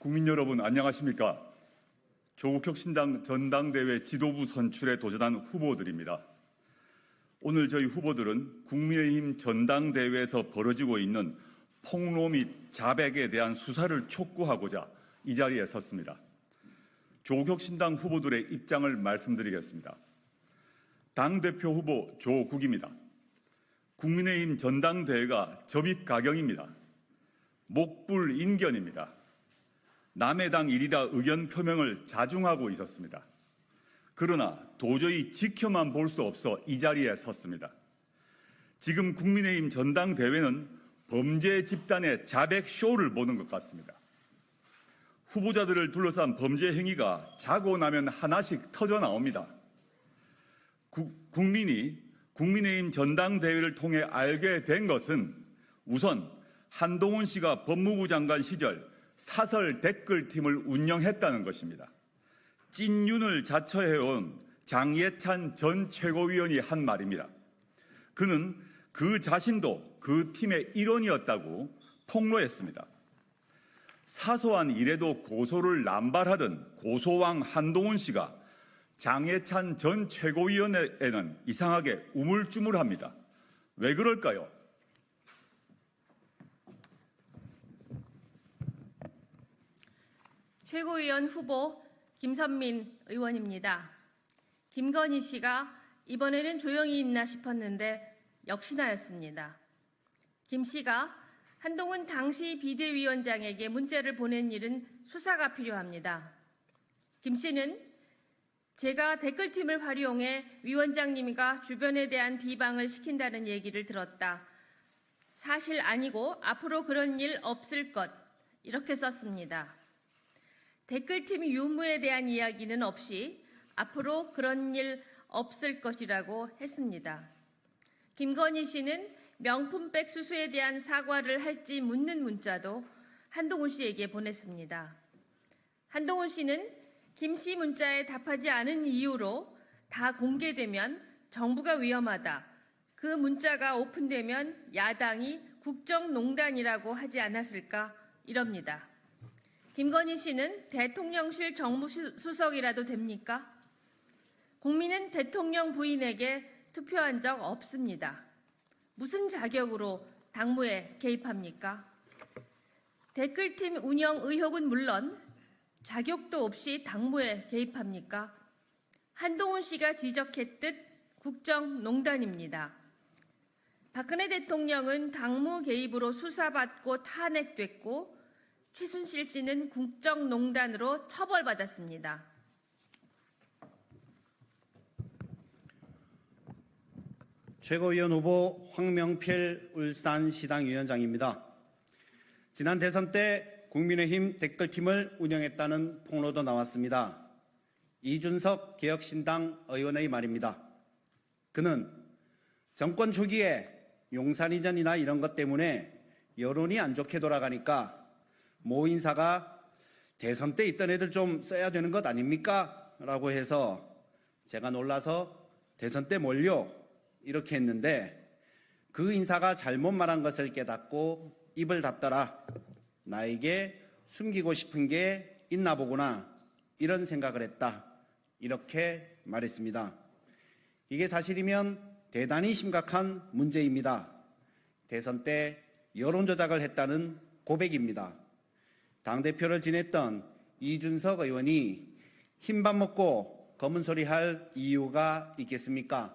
국민 여러분 안녕하십니까? 조국 혁신당 전당대회 지도부 선출에 도전한 후보들입니다. 오늘 저희 후보들은 국민의힘 전당대회에서 벌어지고 있는 폭로 및 자백에 대한 수사를 촉구하고자 이 자리에 섰습니다. 조국 혁신당 후보들의 입장을 말씀드리겠습니다. 당대표 후보 조국입니다. 국민의힘 전당대회가 점입가경입니다. 목불인견입니다. 남의 당 일이다 의견 표명을 자중하고 있었습니다. 그러나 도저히 지켜만 볼 수 없어 이 자리에 섰습니다. 지금 국민의힘 전당대회는 범죄 집단의 자백 쇼를 보는 것 같습니다. 후보자들을 둘러싼 범죄 행위가 자고 나면 하나씩 터져 나옵니다. 국민이 국민의힘 전당대회를 통해 알게 된 것은 우선 한동훈 씨가 법무부 장관 시절 사설 댓글팀을 운영했다는 것입니다. 찐윤을 자처해온 장예찬 전 최고위원이 한 말입니다. 그는 그 자신도 그 팀의 일원이었다고 폭로했습니다. 사소한 일에도 고소를 남발하던 고소왕 한동훈 씨가 장예찬 전 최고위원에는 이상하게 우물쭈물합니다. 왜 그럴까요? 최고위원 후보 김선민 의원입니다. 김건희 씨가 이번에는 조용히 있나 싶었는데 역시나였습니다. 김 씨가 한동훈 당시 비대위원장에게 문자를 보낸 일은 수사가 필요합니다. 김 씨는 제가 댓글팀을 활용해 위원장님과 주변에 대한 비방을 시킨다는 얘기를 들었다. 사실 아니고 앞으로 그런 일 없을 것 이렇게 썼습니다. 댓글팀 유무에 대한 이야기는 없이 앞으로 그런 일 없을 것이라고 했습니다. 김건희 씨는 명품백 수수에 대한 사과를 할지 묻는 문자도 한동훈 씨에게 보냈습니다. 한동훈 씨는 김 씨 문자에 답하지 않은 이유로 다 공개되면 정부가 위험하다. 그 문자가 오픈되면 야당이 국정농단이라고 하지 않았을까 이럽니다. 김건희 씨는 대통령실 정무수석이라도 됩니까? 국민은 대통령 부인에게 투표한 적 없습니다. 무슨 자격으로 당무에 개입합니까? 댓글팀 운영 의혹은 물론 자격도 없이 당무에 개입합니까? 한동훈 씨가 지적했듯 국정농단입니다. 박근혜 대통령은 당무 개입으로 수사받고 탄핵됐고 최순실 씨는 국정농단으로 처벌받았습니다. 최고위원 후보 황명필 울산시당위원장입니다. 지난 대선 때 국민의힘 댓글팀을 운영했다는 폭로도 나왔습니다. 이준석 개혁신당 의원의 말입니다. 그는 정권 초기에 용산 이전이나 이런 것 때문에 여론이 안 좋게 돌아가니까 모 인사가 대선 때 있던 애들 좀 써야 되는 것 아닙니까? 라고 해서 제가 놀라서 대선 때 뭘요? 이렇게 했는데 그 인사가 잘못 말한 것을 깨닫고 입을 닫더라. 나에게 숨기고 싶은 게 있나 보구나. 이런 생각을 했다. 이렇게 말했습니다. 이게 사실이면 대단히 심각한 문제입니다. 대선 때 여론 조작을 했다는 고백입니다. 당대표를 지냈던 이준석 의원이 흰밥 먹고 검은 소리 할 이유가 있겠습니까?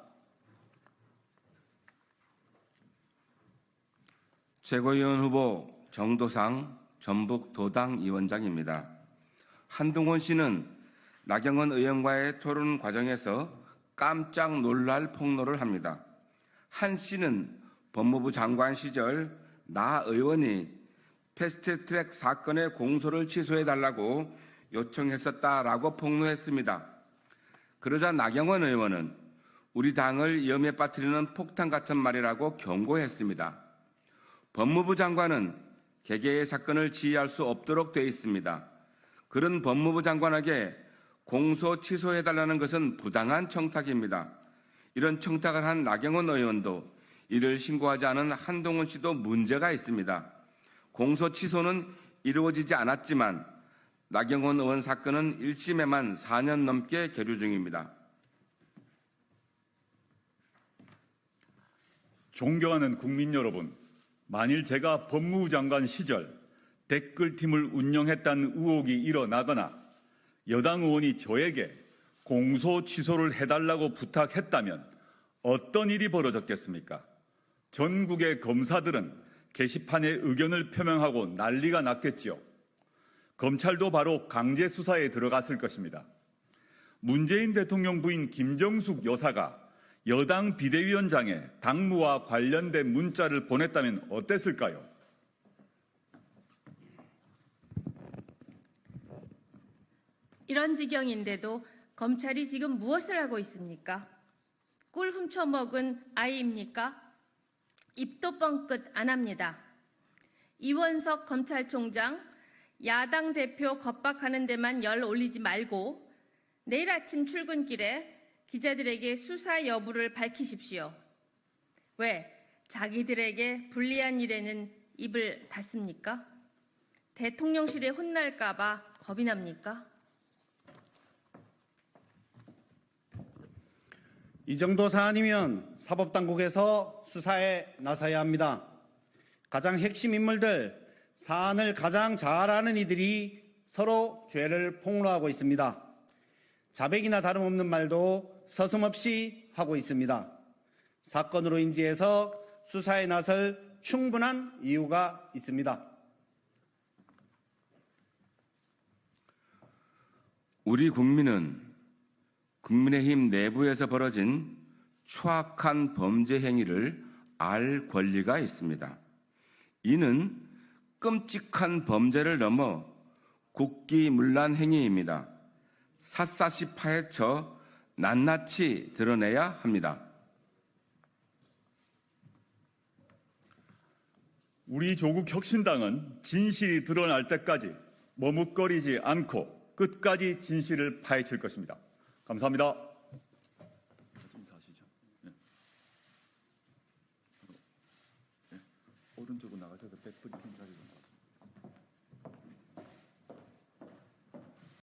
최고위원 후보 정도상 전북도당위원장입니다. 한동훈 씨는 나경원 의원과의 토론 과정에서 깜짝 놀랄 폭로를 합니다. 한 씨는 법무부 장관 시절 나 의원이 패스트트랙 사건의 공소를 취소해달라고 요청했었다라고 폭로했습니다. 그러자 나경원 의원은 우리 당을 위험에 빠뜨리는 폭탄 같은 말이라고 경고했습니다. 법무부 장관은 개개의 사건을 지휘할 수 없도록 되어 있습니다. 그런 법무부 장관에게 공소 취소해달라는 것은 부당한 청탁입니다. 이런 청탁을 한 나경원 의원도 이를 신고하지 않은 한동훈 씨도 문제가 있습니다. 공소 취소는 이루어지지 않았지만 나경원 의원 사건은 1심에만 4년 넘게 계류 중입니다. 존경하는 국민 여러분, 만일 제가 법무부 장관 시절 댓글팀을 운영했다는 의혹이 일어나거나 여당 의원이 저에게 공소 취소를 해달라고 부탁했다면 어떤 일이 벌어졌겠습니까? 전국의 검사들은 게시판에 의견을 표명하고 난리가 났겠지요. 검찰도 바로 강제 수사에 들어갔을 것입니다. 문재인 대통령 부인 김정숙 여사가 여당 비대위원장에 당무와 관련된 문자를 보냈다면 어땠을까요? 이런 지경인데도 검찰이 지금 무엇을 하고 있습니까? 꿀 훔쳐먹은 아이입니까? 입도 뻥끗 안 합니다. 이원석 검찰총장, 야당 대표 겁박하는 데만 열 올리지 말고 내일 아침 출근길에 기자들에게 수사 여부를 밝히십시오. 왜 자기들에게 불리한 일에는 입을 닫습니까? 대통령실에 혼날까 봐 겁이 납니까? 이 정도 사안이면 사법당국에서 수사에 나서야 합니다. 가장 핵심 인물들, 사안을 가장 잘 아는 이들이 서로 죄를 폭로하고 있습니다. 자백이나 다름없는 말도 서슴없이 하고 있습니다. 사건으로 인지해서 수사에 나설 충분한 이유가 있습니다. 우리 국민은 국민의힘 내부에서 벌어진 추악한 범죄 행위를 알 권리가 있습니다. 이는 끔찍한 범죄를 넘어 국기문란 행위입니다. 샅샅이 파헤쳐 낱낱이 드러내야 합니다. 우리 조국 혁신당은 진실이 드러날 때까지 머뭇거리지 않고 끝까지 진실을 파헤칠 것입니다. 감사합니다. 인사하시죠. 네. 오른쪽으로 나가셔서 백브리핑 자리로.